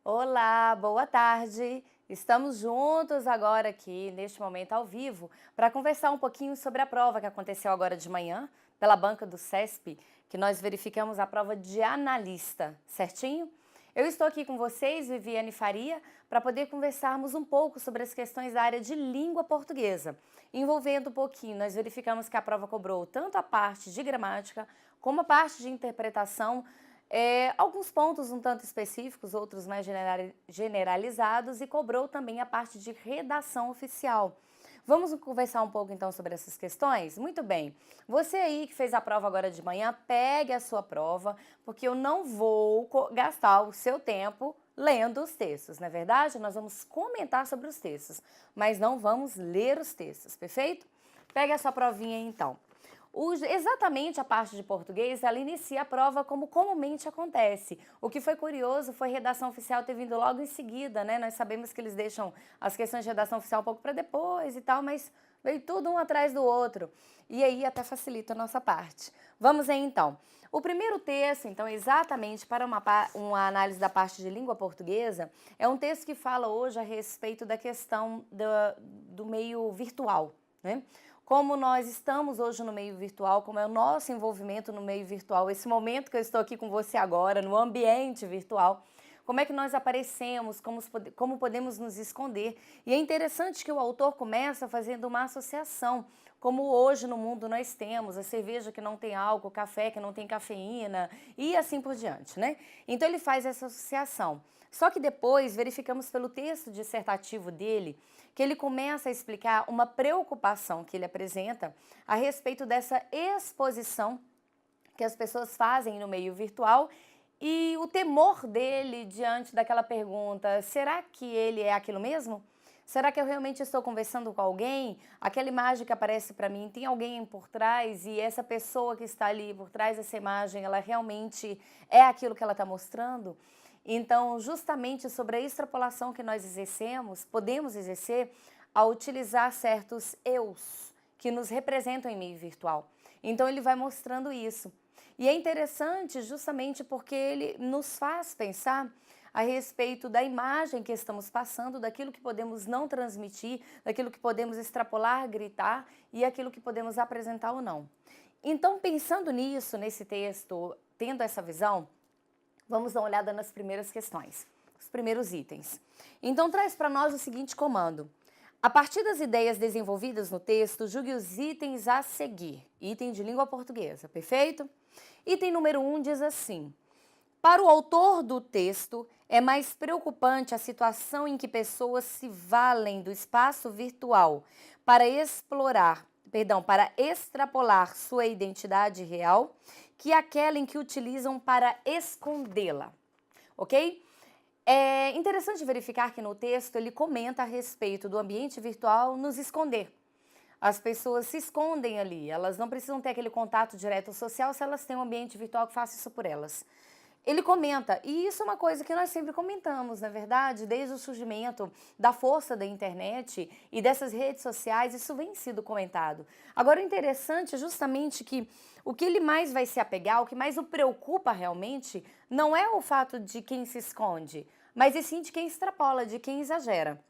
Olá, boa tarde. Estamos juntos agora aqui, neste momento ao vivo, para conversar um pouquinho sobre a prova que aconteceu agora de manhã, pela banca do CESP, que nós verificamos a prova de analista, certinho? Eu estou aqui com vocês, Viviane Faria, para poder conversarmos um pouco sobre as questões da área de língua portuguesa. Envolvendo um pouquinho, nós verificamos que a prova cobrou tanto a parte de gramática como a parte de interpretação, alguns pontos um tanto específicos, outros mais generalizados, e cobrou também a parte de redação oficial. Vamos conversar um pouco então sobre essas questões? Muito bem. Você aí que fez a prova agora de manhã, pegue a sua prova, porque eu não vou gastar o seu tempo lendo os textos, não é verdade? Nós vamos comentar sobre os textos, mas não vamos ler os textos, perfeito? Pegue a sua provinha aí, então. Exatamente a parte de português, ela inicia a prova como comumente acontece. O que foi curioso foi a redação oficial ter vindo logo em seguida, né? Nós sabemos que eles deixam as questões de redação oficial um pouco para depois e tal, mas veio tudo um atrás do outro. E aí até facilita a nossa parte. Vamos aí então. O primeiro texto, então, exatamente para uma análise da parte de língua portuguesa, é um texto que fala hoje a respeito da questão do meio virtual, né? Como nós estamos hoje no meio virtual, como é o nosso envolvimento no meio virtual, esse momento que eu estou aqui com você agora, no ambiente virtual, como é que nós aparecemos, como podemos nos esconder. E é interessante que o autor começa fazendo uma associação, como hoje no mundo nós temos a cerveja que não tem álcool, o café que não tem cafeína e assim por diante, né? Então ele faz essa associação. Só que depois verificamos pelo texto dissertativo dele que ele começa a explicar uma preocupação que ele apresenta a respeito dessa exposição que as pessoas fazem no meio virtual e o temor dele diante daquela pergunta: será que ele é aquilo mesmo? Será que eu realmente estou conversando com alguém? Aquela imagem que aparece para mim, tem alguém por trás e essa pessoa que está ali por trás dessa imagem, ela realmente é aquilo que ela está mostrando? Então, justamente sobre a extrapolação que nós exercemos, podemos exercer ao utilizar certos eus que nos representam em meio virtual. Então, ele vai mostrando isso. E é interessante justamente porque ele nos faz pensar a respeito da imagem que estamos passando, daquilo que podemos não transmitir, daquilo que podemos extrapolar, gritar e aquilo que podemos apresentar ou não. Então, pensando nisso, nesse texto, tendo essa visão, vamos dar uma olhada nas primeiras questões, os primeiros itens. Então, traz para nós o seguinte comando. A partir das ideias desenvolvidas no texto, julgue os itens a seguir. Item de língua portuguesa, perfeito? Item número 1 diz assim: para o autor do texto, é mais preocupante a situação em que pessoas se valem do espaço virtual para extrapolar sua identidade real, que aquela em que utilizam para escondê-la, ok? É interessante verificar que no texto ele comenta a respeito do ambiente virtual nos esconder. As pessoas se escondem ali, elas não precisam ter aquele contato direto social se elas têm um ambiente virtual que faça isso por elas. Ele comenta, e isso é uma coisa que nós sempre comentamos, na verdade, desde o surgimento da força da internet e dessas redes sociais, isso vem sido comentado. Agora, o interessante é justamente que o que ele mais vai se apegar, o que mais o preocupa realmente, não é o fato de quem se esconde, mas e sim de quem extrapola, de quem exagera.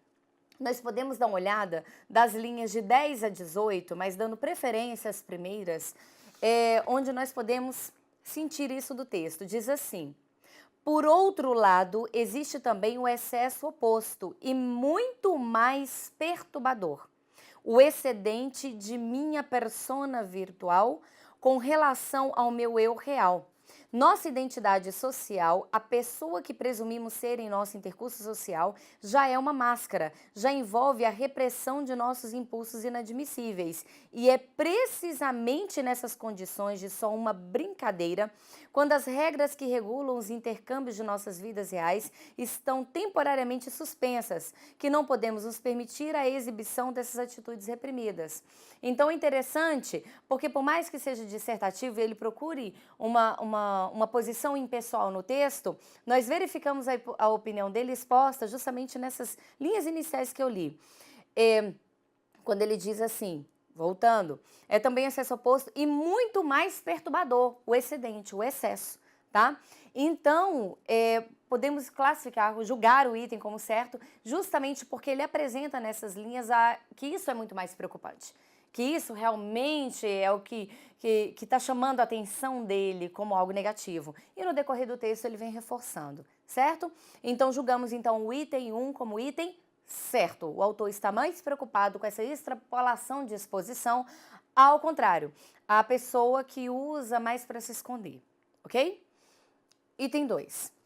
Nós podemos dar uma olhada das linhas de 10 a 18, mas dando preferência às primeiras, onde nós podemos sentir isso do texto. Diz assim: por outro lado, existe também o excesso oposto e muito mais perturbador, o excedente de minha persona virtual com relação ao meu eu real. Nossa identidade social, a pessoa que presumimos ser em nosso intercurso social, já é uma máscara, já envolve a repressão de nossos impulsos inadmissíveis. E é precisamente nessas condições de só uma brincadeira, quando as regras que regulam os intercâmbios de nossas vidas reais estão temporariamente suspensas, que não podemos nos permitir a exibição dessas atitudes reprimidas. Então é interessante, porque por mais que seja dissertativo e ele procure uma posição impessoal no texto, nós verificamos a opinião dele exposta justamente nessas linhas iniciais que eu li. Quando ele diz assim, voltando, é também excesso oposto e muito mais perturbador, o excedente, o excesso, tá? Então, podemos classificar, julgar o item como certo, justamente porque ele apresenta nessas linhas que isso é muito mais preocupante. Que isso realmente é o que está chamando a atenção dele como algo negativo. E no decorrer do texto ele vem reforçando, certo? Então julgamos então o item 1 como item certo. O autor está mais preocupado com essa extrapolação de exposição, ao contrário, a pessoa que usa mais para se esconder, ok? Item 2.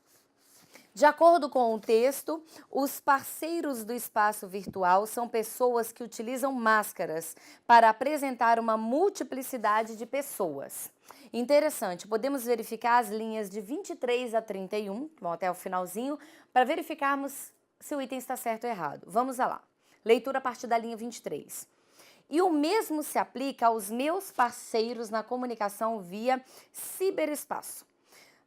De acordo com o texto, os parceiros do espaço virtual são pessoas que utilizam máscaras para apresentar uma multiplicidade de pessoas. Interessante, podemos verificar as linhas de 23 a 31, vão até o finalzinho, para verificarmos se o item está certo ou errado. Vamos lá. Leitura a partir da linha 23. E o mesmo se aplica aos meus parceiros na comunicação via ciberespaço.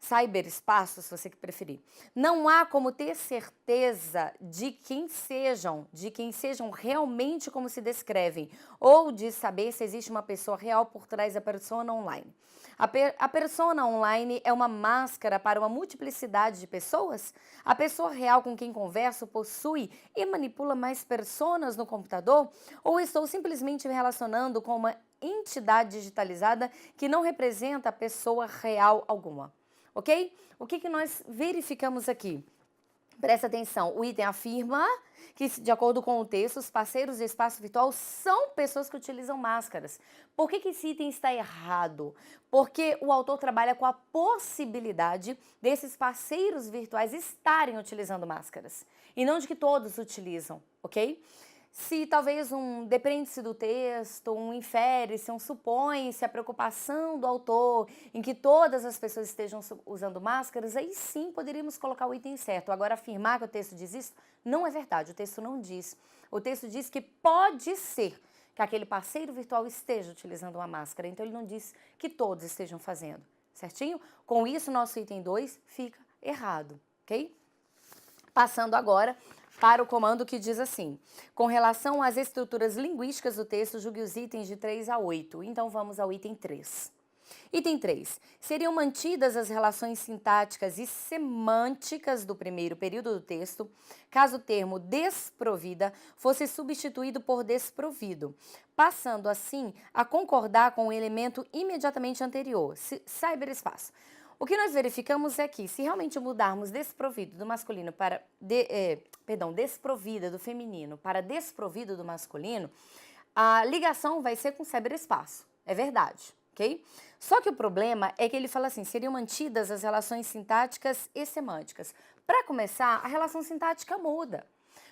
Cyberespaço, se você que preferir. Não há como ter certeza de quem sejam realmente como se descrevem, ou de saber se existe uma pessoa real por trás da persona online. A persona online é uma máscara para uma multiplicidade de pessoas? A pessoa real com quem converso possui e manipula mais personas no computador? Ou estou simplesmente me relacionando com uma entidade digitalizada que não representa a pessoa real alguma? Ok? O que nós verificamos aqui? Presta atenção, o item afirma que, de acordo com o texto, os parceiros do espaço virtual são pessoas que utilizam máscaras. Por que esse item está errado? Porque o autor trabalha com a possibilidade desses parceiros virtuais estarem utilizando máscaras, e não de que todos utilizam, ok? Se talvez depende-se do texto, infere-se, supõe-se a preocupação do autor em que todas as pessoas estejam usando máscaras, aí sim poderíamos colocar o item certo. Agora, afirmar que o texto diz isso não é verdade, o texto não diz. O texto diz que pode ser que aquele parceiro virtual esteja utilizando uma máscara, então ele não diz que todos estejam fazendo, certinho? Com isso, nosso item 2 fica errado, ok? Passando agora para o comando que diz assim: com relação às estruturas linguísticas do texto, julgue os itens de 3 a 8. Então vamos ao item 3. Item 3. Seriam mantidas as relações sintáticas e semânticas do primeiro período do texto, caso o termo desprovida fosse substituído por desprovido, passando assim a concordar com o elemento imediatamente anterior, cyberespaço. O que nós verificamos é que, se realmente mudarmos desprovido do masculino para desprovida do feminino para desprovido do masculino, a ligação vai ser com cyberespaço. É verdade, ok? Só que o problema é que ele fala assim, seriam mantidas as relações sintáticas e semânticas. Para começar, a relação sintática muda.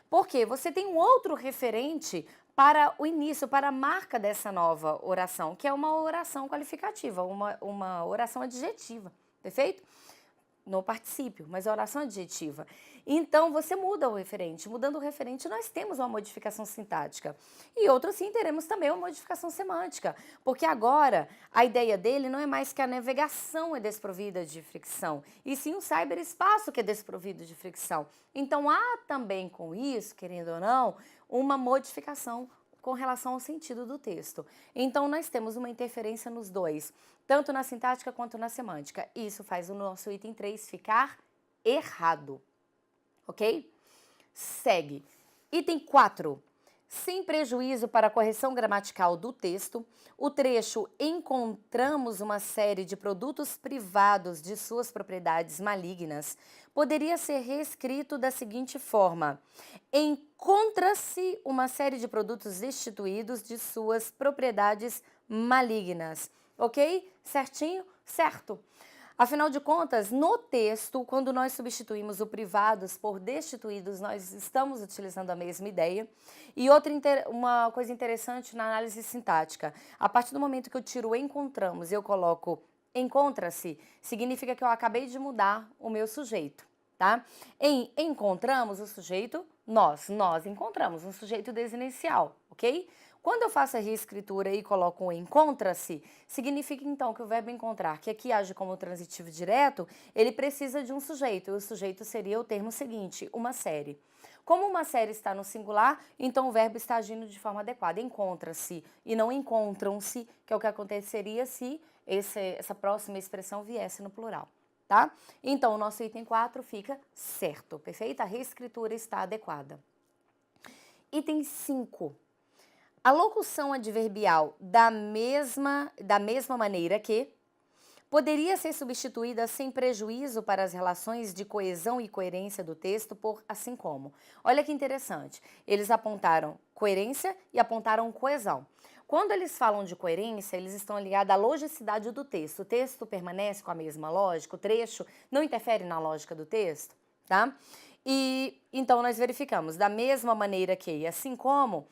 Porque você tem um outro referente para o início, para a marca dessa nova oração, que é uma oração qualificativa, uma oração adjetiva. Perfeito? No particípio, mas a oração adjetiva. Então, você muda o referente. Mudando o referente, nós temos uma modificação sintática. E outro sim, teremos também uma modificação semântica. Porque agora, a ideia dele não é mais que a navegação é desprovida de fricção, e sim o cyberespaço que é desprovido de fricção. Então, há também com isso, querendo ou não, uma modificação com relação ao sentido do texto. Então, nós temos uma interferência nos dois, tanto na sintática quanto na semântica. Isso faz o nosso item 3 ficar errado, ok? Segue. Item 4. Sem prejuízo para a correção gramatical do texto, o trecho "encontramos uma série de produtos privados de suas propriedades malignas" poderia ser reescrito da seguinte forma: encontra-se uma série de produtos destituídos de suas propriedades malignas. Ok? Certinho? Certo. Afinal de contas, no texto, quando nós substituímos o privados por destituídos, nós estamos utilizando a mesma ideia. E uma coisa interessante na análise sintática, a partir do momento que eu tiro o encontramos e eu coloco encontra-se, significa que eu acabei de mudar o meu sujeito, tá? Em encontramos, o sujeito, nós encontramos um sujeito desinicial, ok? Quando eu faço a reescritura e coloco um encontra-se, significa então que o verbo encontrar, que aqui age como transitivo direto, ele precisa de um sujeito, e o sujeito seria o termo seguinte, uma série. Como uma série está no singular, então o verbo está agindo de forma adequada, encontra-se e não encontram-se, que é o que aconteceria se essa próxima expressão viesse no plural, tá? Então, o nosso item 4 fica certo, perfeito? A reescritura está adequada. Item 5. A locução adverbial da mesma maneira que poderia ser substituída sem prejuízo para as relações de coesão e coerência do texto por assim como. Olha que interessante, eles apontaram coerência e apontaram coesão. Quando eles falam de coerência, eles estão ligados à logicidade do texto. O texto permanece com a mesma lógica, o trecho não interfere na lógica do texto, tá? E então nós verificamos, da mesma maneira que, e assim como,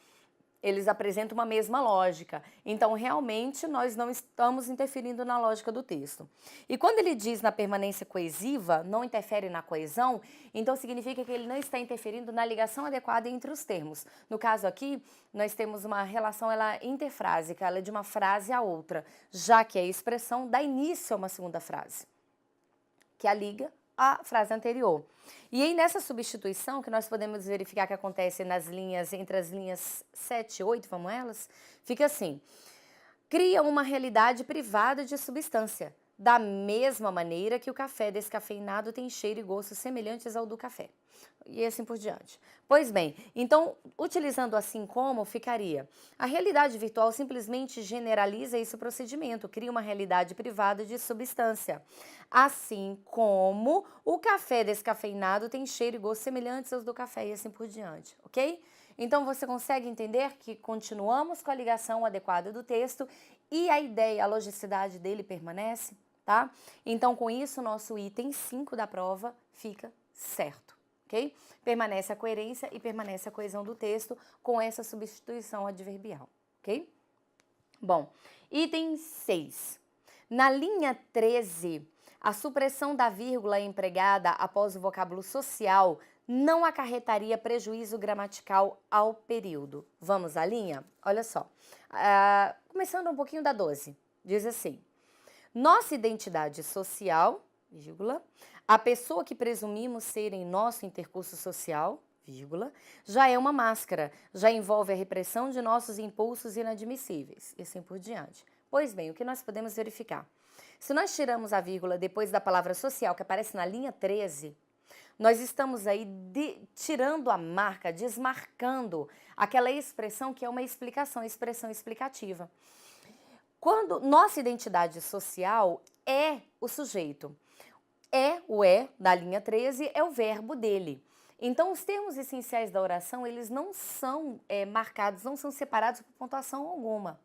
eles apresentam uma mesma lógica. Então, realmente, nós não estamos interferindo na lógica do texto. E quando ele diz na permanência coesiva, não interfere na coesão, então significa que ele não está interferindo na ligação adequada entre os termos. No caso aqui, nós temos uma relação interfrásica, ela é de uma frase a outra, já que a expressão dá início a uma segunda frase, que a liga à frase anterior. E aí, nessa substituição, que nós podemos verificar que acontece nas linhas, entre as linhas 7 e 8, vamos elas? Fica assim, cria uma realidade privada de substância, da mesma maneira que o café descafeinado tem cheiro e gosto semelhantes ao do café. E assim por diante. Pois bem, então, utilizando assim como, ficaria: a realidade virtual simplesmente generaliza esse procedimento, cria uma realidade privada de substância. Assim como o café descafeinado tem cheiro e gosto semelhantes aos do café e assim por diante, ok? Então, você consegue entender que continuamos com a ligação adequada do texto e a ideia, a logicidade dele permanece, tá? Então, com isso, nosso item 5 da prova fica certo, ok? Permanece a coerência e permanece a coesão do texto com essa substituição adverbial, ok? Bom, item 6. Na linha 13, a supressão da vírgula empregada após o vocábulo social não acarretaria prejuízo gramatical ao período. Vamos à linha? Olha só. Começando um pouquinho da 12. Diz assim: nossa identidade social, vírgula, a pessoa que presumimos ser em nosso intercurso social, vírgula, já é uma máscara, já envolve a repressão de nossos impulsos inadmissíveis, e assim por diante. Pois bem, o que nós podemos verificar? Se nós tiramos a vírgula depois da palavra social, que aparece na linha 13, nós estamos aí tirando a marca, desmarcando aquela expressão que é uma explicação, expressão explicativa. Quando nossa identidade social é o sujeito, o da linha 13 é o verbo dele. Então, os termos essenciais da oração, eles não são marcados, não são separados por pontuação alguma.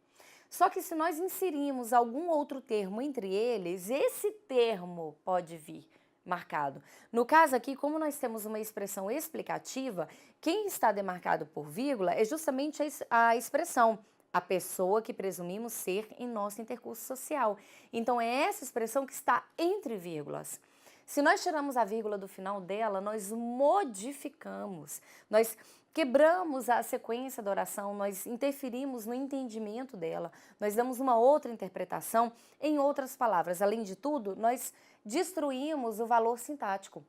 Só que se nós inserirmos algum outro termo entre eles, esse termo pode vir marcado. No caso aqui, como nós temos uma expressão explicativa, quem está demarcado por vírgula é justamente a expressão, a pessoa que presumimos ser em nosso intercurso social. Então, é essa expressão que está entre vírgulas. Se nós tiramos a vírgula do final dela, nós modificamos, nós quebramos a sequência da oração, nós interferimos no entendimento dela, nós damos uma outra interpretação. Em outras palavras, além de tudo, nós destruímos o valor sintático.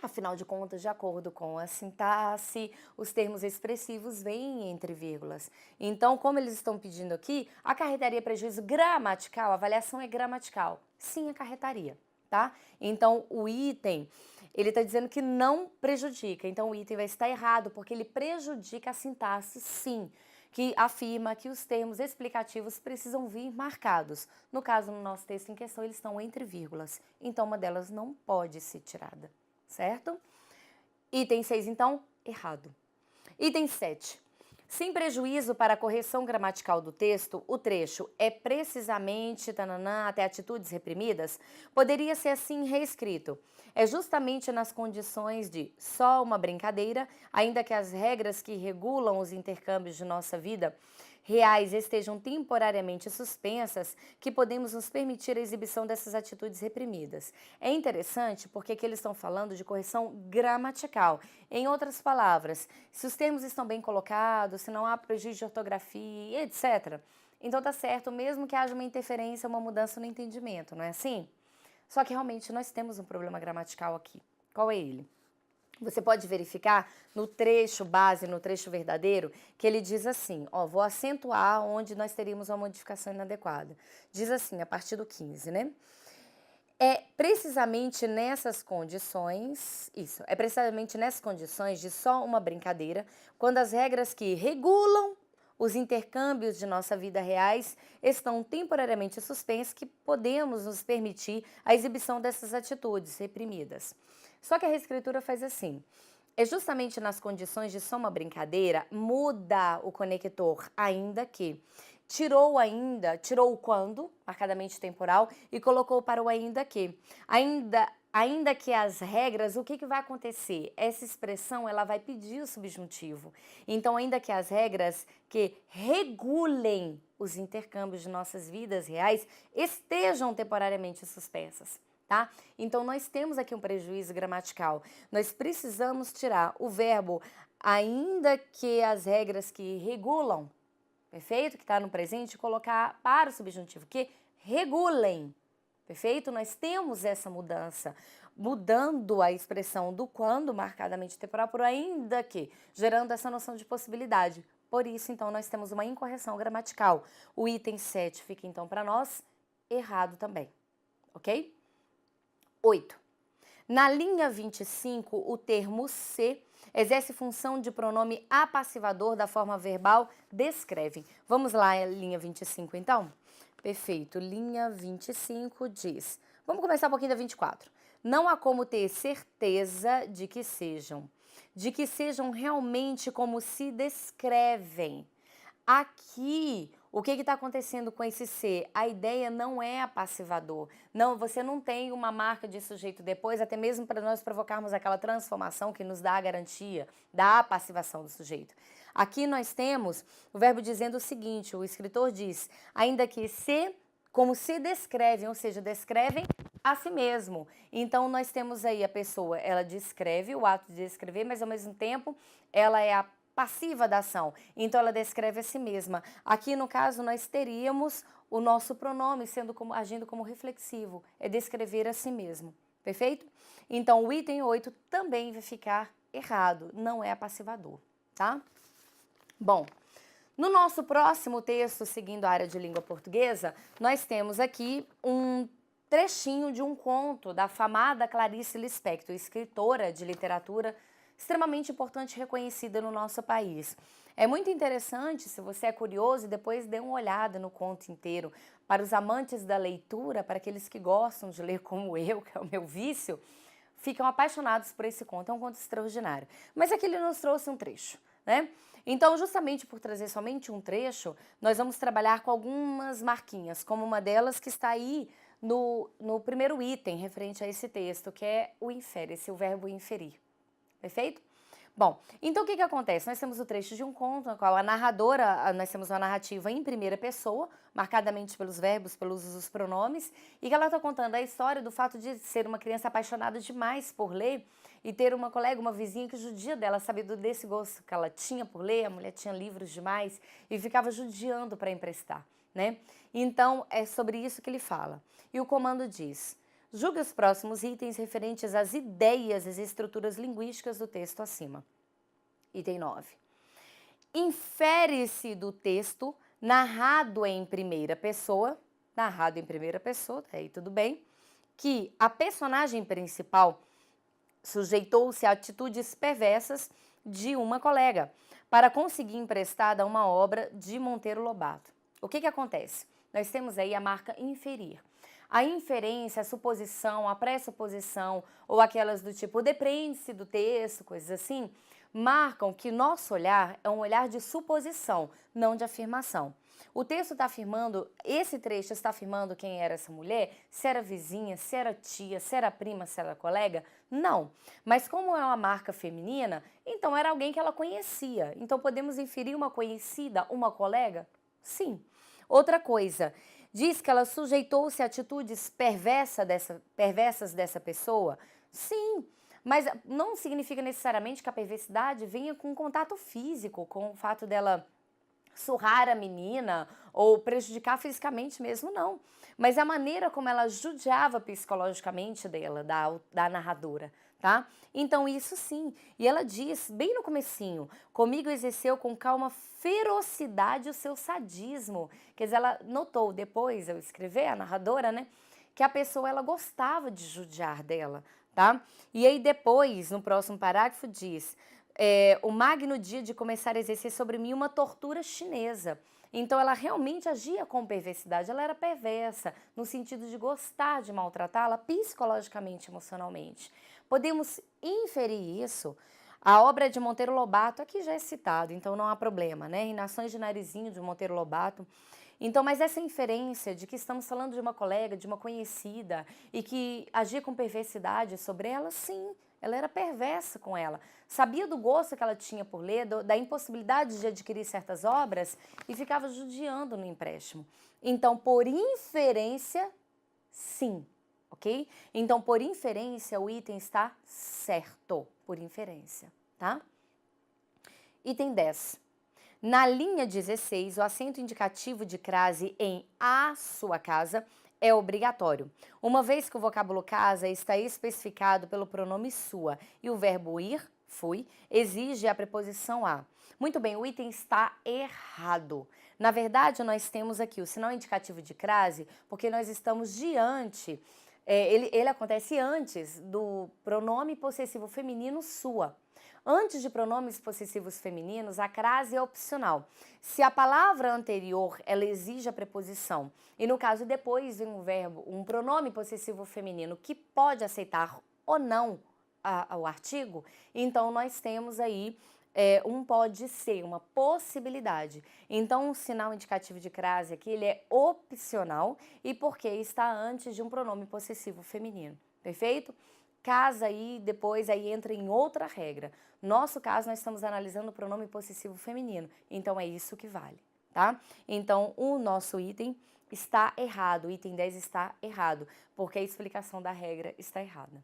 Afinal de contas, de acordo com a sintaxe, os termos expressivos vêm entre vírgulas. Então, como eles estão pedindo aqui, acarretaria prejuízo gramatical? A avaliação é gramatical. Sim, acarretaria, tá? Então, o item, ele está dizendo que não prejudica. Então, o item vai estar errado, porque ele prejudica a sintaxe, sim, que afirma que os termos explicativos precisam vir marcados. No caso, no nosso texto em questão, eles estão entre vírgulas. Então, uma delas não pode ser tirada. Certo? Item 6, então, errado. Item 7. Sem prejuízo para a correção gramatical do texto, o trecho é precisamente até atitudes reprimidas, poderia ser assim reescrito. É justamente nas condições de só uma brincadeira, ainda que as regras que regulam os intercâmbios de nossa vida reais estejam temporariamente suspensas, que podemos nos permitir a exibição dessas atitudes reprimidas. É interessante porque aqui eles estão falando de correção gramatical. Em outras palavras, se os termos estão bem colocados, se não há prejuízo de ortografia, etc., então tá certo, mesmo que haja uma interferência, uma mudança no entendimento, não é assim? Só que realmente nós temos um problema gramatical aqui. Qual é ele? Você pode verificar no trecho base, no trecho verdadeiro, que ele diz assim, ó, vou acentuar onde nós teríamos uma modificação inadequada. Diz assim, a partir do 15, né? É precisamente nessas condições, isso, é precisamente nessas condições de só uma brincadeira, quando as regras que regulam os intercâmbios de nossa vida reais estão temporariamente suspensas, que podemos nos permitir a exibição dessas atitudes reprimidas. Só que a Reescritura faz assim: é justamente nas condições de só uma brincadeira, muda o conector, ainda que. Tirou o quando, marcadamente temporal, e colocou para o ainda que. Ainda que as regras, o que vai acontecer? Essa expressão, ela vai pedir o subjuntivo. Então, ainda que as regras que regulem os intercâmbios de nossas vidas reais estejam temporariamente suspensas. Tá? Então, nós temos aqui um prejuízo gramatical. Nós precisamos tirar o verbo ainda que as regras que regulam, perfeito? Que está no presente, colocar para o subjuntivo, que regulem, perfeito? Nós temos essa mudança, mudando a expressão do quando, marcadamente temporal, por ainda que, gerando essa noção de possibilidade. Por isso, então, nós temos uma incorreção gramatical. O item 7 fica, então, para nós, errado também, ok? 8. Na linha 25, o termo se exerce função de pronome apassivador da forma verbal descreve. Vamos lá, linha 25, então? Perfeito. Linha 25 diz. Vamos começar um pouquinho da 24. Não há como ter certeza de que sejam realmente como se descrevem. Aqui, o que está acontecendo com esse ser? A ideia não é apassivador. Não, você não tem uma marca de sujeito depois, até mesmo para nós provocarmos aquela transformação que nos dá a garantia da apassivação do sujeito. Aqui nós temos o verbo dizendo o seguinte, o escritor diz, ainda que se, como se descrevem, ou seja, descrevem a si mesmo. Então, nós temos aí a pessoa, ela descreve o ato de descrever, mas ao mesmo tempo ela é a passiva da ação, então ela descreve a si mesma. Aqui, no caso, nós teríamos o nosso pronome agindo como reflexivo, é descrever a si mesmo, perfeito? Então, o item 8 também vai ficar errado, não é apassivador, tá? Bom, no nosso próximo texto, seguindo a área de língua portuguesa, nós temos aqui um trechinho de um conto da afamada Clarice Lispector, escritora de literatura extremamente importante e reconhecida no nosso país. É muito interessante, se você é curioso, depois dê uma olhada no conto inteiro. Para os amantes da leitura, para aqueles que gostam de ler como eu, que é o meu vício, ficam apaixonados por esse conto. É um conto extraordinário. Mas aqui ele nos trouxe um trecho, né? Então, justamente por trazer somente um trecho, nós vamos trabalhar com algumas marquinhas, como uma delas que está aí no primeiro item referente a esse texto, que é o infere-se, o verbo inferir. Perfeito? Bom, então o que acontece? Nós temos o trecho de um conto, no qual a narradora, nós temos uma narrativa em primeira pessoa, marcadamente pelos verbos, pelo uso dos pronomes, e que ela está contando a história do fato de ser uma criança apaixonada demais por ler e ter uma colega, uma vizinha que judia dela, sabendo desse gosto que ela tinha por ler, a mulher tinha livros demais e ficava judiando para emprestar, né? Então, é sobre isso que ele fala. E o comando diz: julgue os próximos itens referentes às ideias e às estruturas linguísticas do texto acima. Item 9. Infere-se do texto narrado em primeira pessoa, aí tudo bem, que a personagem principal sujeitou-se a atitudes perversas de uma colega para conseguir emprestada uma obra de Monteiro Lobato. O que acontece? Nós temos aí a marca inferir. A inferência, a suposição, a pressuposição ou aquelas do tipo depreende-se do texto, coisas assim, marcam que nosso olhar é um olhar de suposição, não de afirmação. O texto está afirmando, esse trecho está afirmando quem era essa mulher, se era vizinha, se era tia, se era prima, se era colega? Não. Mas como é uma marca feminina, então era alguém que ela conhecia. Então podemos inferir uma conhecida, uma colega? Sim. Outra coisa, diz que ela sujeitou-se a atitudes perversas dessa pessoa? Sim, mas não significa necessariamente que a perversidade venha com contato físico, com o fato dela surrar a menina ou prejudicar fisicamente mesmo, não. Mas a maneira como ela judiava psicologicamente dela, da narradora, tá? Então isso sim. E ela diz, bem no comecinho, comigo exerceu com calma ferocidade o seu sadismo. Quer dizer, ela notou depois, eu escrever, a narradora, né? que a pessoa ela gostava de judiar dela, tá? E aí depois, no próximo parágrafo, diz: o magno dia de começar a exercer sobre mim uma tortura chinesa. Então ela realmente agia com perversidade, ela era perversa, no sentido de gostar de maltratá-la psicologicamente, emocionalmente. Podemos inferir isso. A obra de Monteiro Lobato aqui já é citado, então não há problema, né? Em Nações de Narizinho, de Monteiro Lobato. Então, mas essa inferência de que estamos falando de uma colega, de uma conhecida, e que agia com perversidade sobre ela, sim, ela era perversa com ela. Sabia do gosto que ela tinha por ler, da impossibilidade de adquirir certas obras e ficava judiando no empréstimo. Então, por inferência, sim, ok? Então, por inferência, o item está certo, por inferência, tá? Item 10. Na linha 16, o acento indicativo de crase em a sua casa é obrigatório, uma vez que o vocábulo casa está especificado pelo pronome sua e o verbo ir, fui, exige a preposição a. Muito bem, o item está errado. Na verdade, nós temos aqui o sinal indicativo de crase porque nós estamos diante, ele acontece antes do pronome possessivo feminino sua. Antes de pronomes possessivos femininos, a crase é opcional. Se a palavra anterior, ela exige a preposição, e no caso depois vem um verbo, um pronome possessivo feminino que pode aceitar ou não o artigo, então nós temos aí um pode ser, uma possibilidade. Então o sinal indicativo de crase aqui, ele é opcional e porque está antes de um pronome possessivo feminino, perfeito? Casa aí, depois aí entra em outra regra. Nosso caso, nós estamos analisando o pronome possessivo feminino, então é isso que vale, tá? Então, o nosso item está errado, o item 10 está errado, porque a explicação da regra está errada.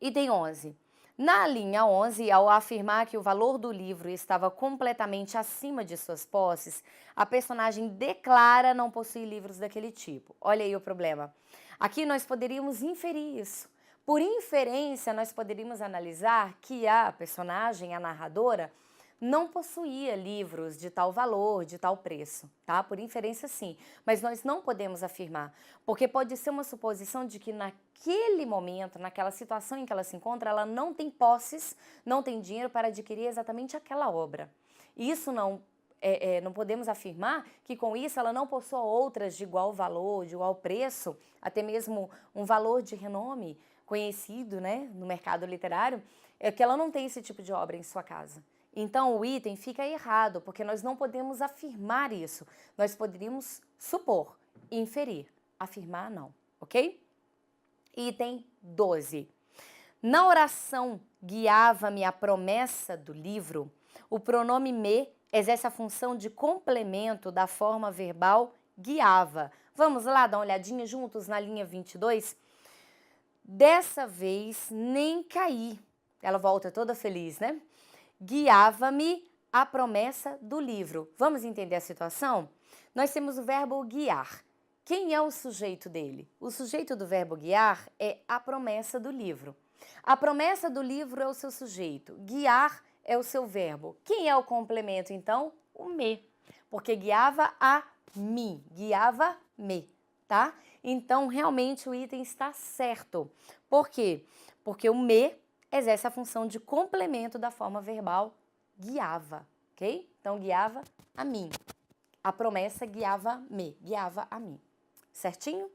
Item 11. Na linha 11, ao afirmar que o valor do livro estava completamente acima de suas posses, a personagem declara não possuir livros daquele tipo. Olha aí o problema. Aqui nós poderíamos inferir isso. Por inferência, nós poderíamos analisar que a personagem, a narradora, não possuía livros de tal valor, de tal preço, tá? Por inferência, sim. Mas nós não podemos afirmar, porque pode ser uma suposição de que naquele momento, naquela situação em que ela se encontra, ela não tem posses, não tem dinheiro para adquirir exatamente aquela obra. Isso não podemos afirmar que com isso ela não possua outras de igual valor, de igual preço, até mesmo um valor de renome conhecido, né, no mercado literário, que ela não tem esse tipo de obra em sua casa. Então o item fica errado, porque nós não podemos afirmar isso. Nós poderíamos supor, inferir, afirmar não, ok? Item 12. Na oração guiava-me a promessa do livro, o pronome me exerce a função de complemento da forma verbal guiava. Vamos lá dar uma olhadinha juntos na linha 22? Dessa vez nem caí. Ela volta toda feliz, né? Guiava-me a promessa do livro. Vamos entender a situação? Nós temos o verbo guiar. Quem é o sujeito dele? O sujeito do verbo guiar é a promessa do livro. A promessa do livro é o seu sujeito. Guiar é o seu verbo. Quem é o complemento, então? O me. Porque guiava a mim. Guiava-me, tá? Então, realmente, o item está certo. Por quê? Porque o me exerce a função de complemento da forma verbal guiava, ok? Então, guiava a mim. A promessa guiava-me, guiava a mim. Certinho?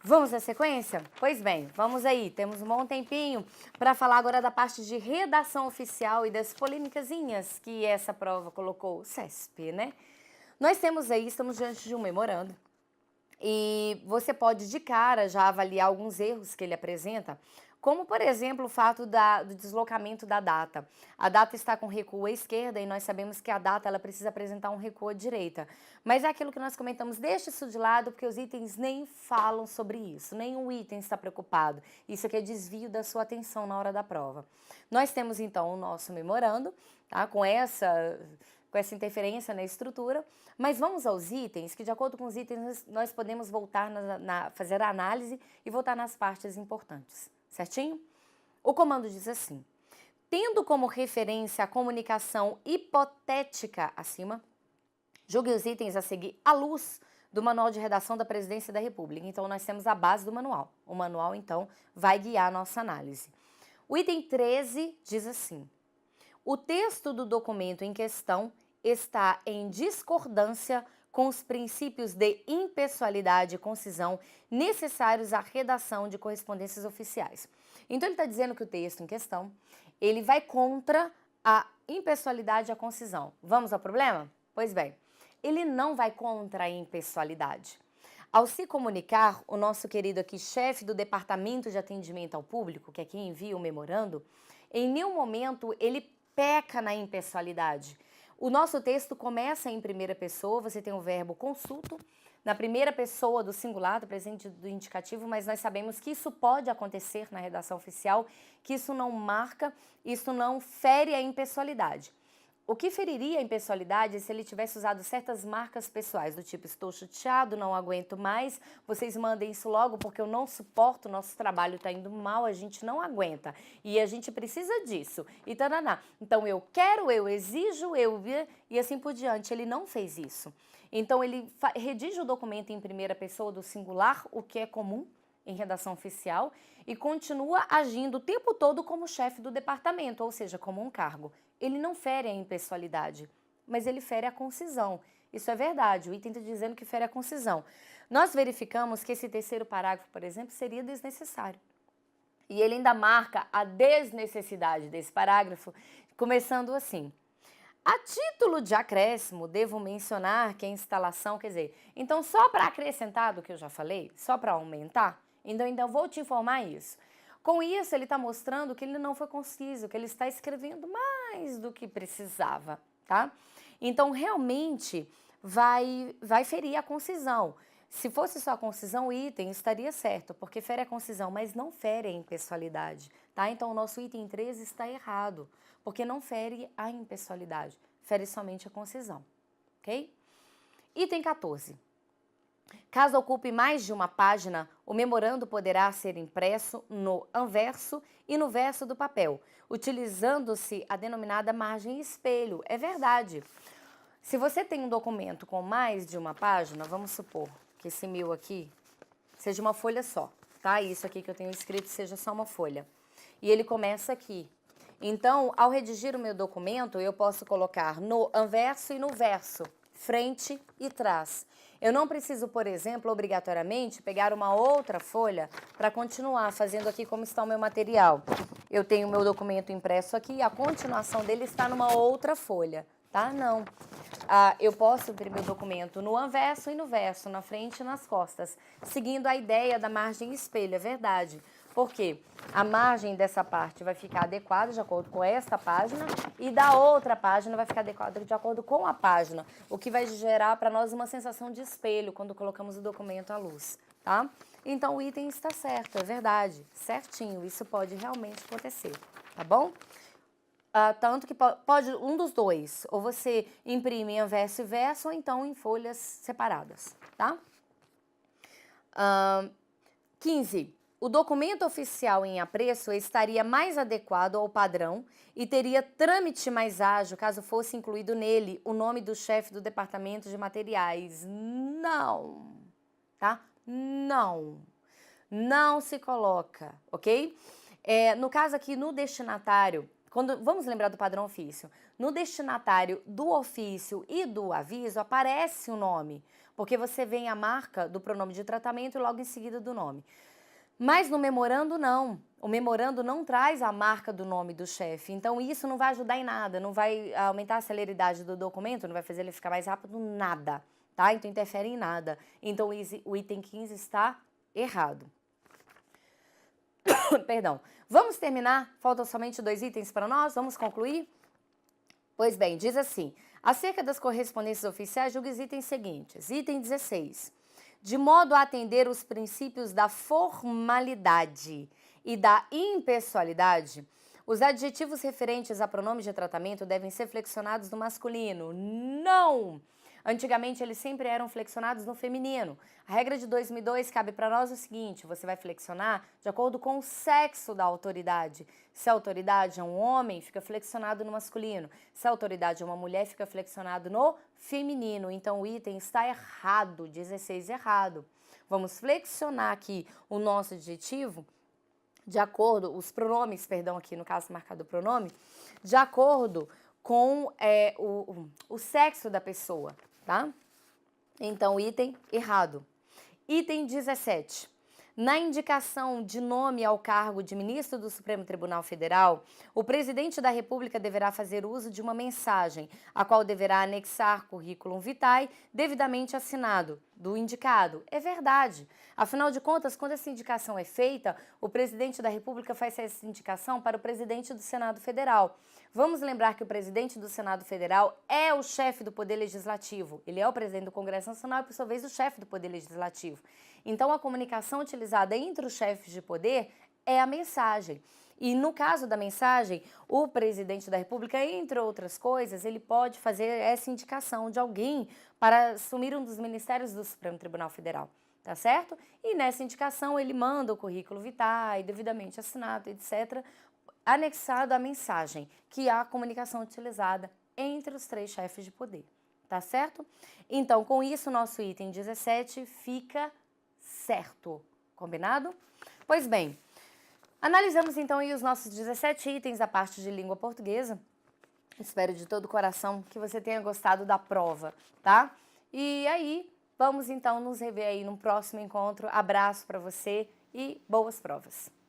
Vamos à sequência? Pois bem, vamos aí. Temos um bom tempinho para falar agora da parte de redação oficial e das polêmicazinhas que essa prova colocou o CESP, né? Nós temos aí, estamos diante de um memorando. E você pode, de cara, já avaliar alguns erros que ele apresenta, como, por exemplo, o fato do deslocamento da data. A data está com recuo à esquerda e nós sabemos que a data ela precisa apresentar um recuo à direita. Mas é aquilo que nós comentamos, deixa isso de lado, porque os itens nem falam sobre isso, nenhum item está preocupado. Isso aqui é desvio da sua atenção na hora da prova. Nós temos, então, o nosso memorando, tá? Com essa interferência na estrutura, mas vamos aos itens, que de acordo com os itens nós podemos voltar fazer a análise e voltar nas partes importantes, certinho? O comando diz assim: tendo como referência a comunicação hipotética acima, julgue os itens a seguir à luz do Manual de Redação da Presidência da República. Então, nós temos a base do manual. O manual, então, vai guiar a nossa análise. O item 13 diz assim: o texto do documento em questão está em discordância com os princípios de impessoalidade e concisão necessários à redação de correspondências oficiais. Então, ele está dizendo que o texto em questão, ele vai contra a impessoalidade e a concisão. Vamos ao problema? Pois bem, ele não vai contra a impessoalidade. Ao se comunicar, o nosso querido aqui chefe do Departamento de Atendimento ao Público, que é quem envia o memorando, em nenhum momento ele peca na impessoalidade. O nosso texto começa em primeira pessoa, você tem o verbo consulto, na primeira pessoa do singular, do presente do indicativo, mas nós sabemos que isso pode acontecer na redação oficial, que isso não marca, isso não fere a impessoalidade. O que feriria a impessoalidade é se ele tivesse usado certas marcas pessoais, do tipo, estou chateado, não aguento mais, vocês mandem isso logo porque eu não suporto, nosso trabalho está indo mal, a gente não aguenta e a gente precisa disso. E tananá. Então, eu quero, eu exijo, e assim por diante. Ele não fez isso. Então, ele redige o documento em primeira pessoa do singular, o que é comum em redação oficial, e continua agindo o tempo todo como chefe do departamento, ou seja, como um cargo. Ele não fere a impessoalidade, mas ele fere a concisão. Isso é verdade, o item está dizendo que fere a concisão. Nós verificamos que esse terceiro parágrafo, por exemplo, seria desnecessário. E ele ainda marca a desnecessidade desse parágrafo, começando assim: a título de acréscimo, devo mencionar que a instalação, quer dizer, então só para acrescentar do que eu já falei, só para aumentar, então ainda vou te informar isso. Com isso, ele está mostrando que ele não foi conciso, que ele está escrevendo mais do que precisava, tá? Então, realmente, vai ferir a concisão. Se fosse só a concisão, o item estaria certo, porque fere a concisão, mas não fere a impessoalidade, tá? Então, o nosso item 13 está errado, porque não fere a impessoalidade, fere somente a concisão, ok? Item 14. Caso ocupe mais de uma página, o memorando poderá ser impresso no anverso e no verso do papel, utilizando-se a denominada margem espelho. É verdade. Se você tem um documento com mais de uma página, vamos supor que esse meu aqui seja uma folha só, tá? Isso aqui que eu tenho escrito seja só uma folha. E ele começa aqui. Então, ao redigir o meu documento, eu posso colocar no anverso e no verso, frente e trás. Eu não preciso, por exemplo, obrigatoriamente pegar uma outra folha para continuar fazendo aqui como está o meu material. Eu tenho o meu documento impresso aqui e a continuação dele está numa outra folha, tá? Não. Eu posso imprimir o documento no anverso e no verso, na frente e nas costas, seguindo a ideia da margem espelho, é verdade. Porque a margem dessa parte vai ficar adequada de acordo com esta página e da outra página vai ficar adequada de acordo com a página, o que vai gerar para nós uma sensação de espelho quando colocamos o documento à luz, tá? Então, o item está certo, é verdade, certinho, isso pode realmente acontecer, tá bom? Tanto que pode um dos dois, ou você imprime em anverso e verso, ou então em folhas separadas, tá? 15. O documento oficial em apreço estaria mais adequado ao padrão e teria trâmite mais ágil caso fosse incluído nele o nome do chefe do departamento de materiais. Não, tá? Não. Não se coloca, ok? No caso aqui, no destinatário, vamos lembrar do padrão ofício. No destinatário do ofício e do aviso aparece o nome, porque você vê a marca do pronome de tratamento e logo em seguida do nome. Mas no memorando, não. O memorando não traz a marca do nome do chefe. Então, isso não vai ajudar em nada, não vai aumentar a celeridade do documento, não vai fazer ele ficar mais rápido, nada, tá? Então, interfere em nada. Então, o item 15 está errado. Perdão. Vamos terminar? Faltam somente 2 itens para nós? Vamos concluir? Pois bem, diz assim: acerca das correspondências oficiais, julgue os itens seguintes. Item 16. De modo a atender os princípios da formalidade e da impessoalidade, os adjetivos referentes a pronomes de tratamento devem ser flexionados no masculino. Não! Antigamente, eles sempre eram flexionados no feminino. A regra de 2002 cabe para nós o seguinte: você vai flexionar de acordo com o sexo da autoridade. Se a autoridade é um homem, fica flexionado no masculino. Se a autoridade é uma mulher, fica flexionado no feminino. Então, o item está errado, 16 errado. Vamos flexionar aqui o nosso adjetivo de acordo, os pronomes, perdão, aqui no caso marcado o pronome, de acordo com o sexo da pessoa, tá? Então, item errado. Item 17. Na indicação de nome ao cargo de ministro do Supremo Tribunal Federal, o presidente da República deverá fazer uso de uma mensagem, a qual deverá anexar currículum vitae devidamente assinado do indicado. É verdade. Afinal de contas, quando essa indicação é feita, o presidente da República faz essa indicação para o presidente do Senado Federal. Vamos lembrar que o presidente do Senado Federal é o chefe do Poder Legislativo. Ele é o presidente do Congresso Nacional e, por sua vez, o chefe do Poder Legislativo. Então, a comunicação utilizada entre os chefes de poder é a mensagem. E no caso da mensagem, o presidente da República, entre outras coisas, ele pode fazer essa indicação de alguém para assumir um dos ministérios do Supremo Tribunal Federal, tá certo? E nessa indicação ele manda o currículo vitae, devidamente assinado, etc., anexado à mensagem, que é a comunicação utilizada entre os três chefes de poder, tá certo? Então, com isso, nosso item 17 fica certo, combinado? Pois bem, analisamos então aí os nossos 17 itens da parte de língua portuguesa. Espero de todo o coração que você tenha gostado da prova, tá? E aí, vamos então nos rever aí no próximo encontro. Abraço para você e boas provas!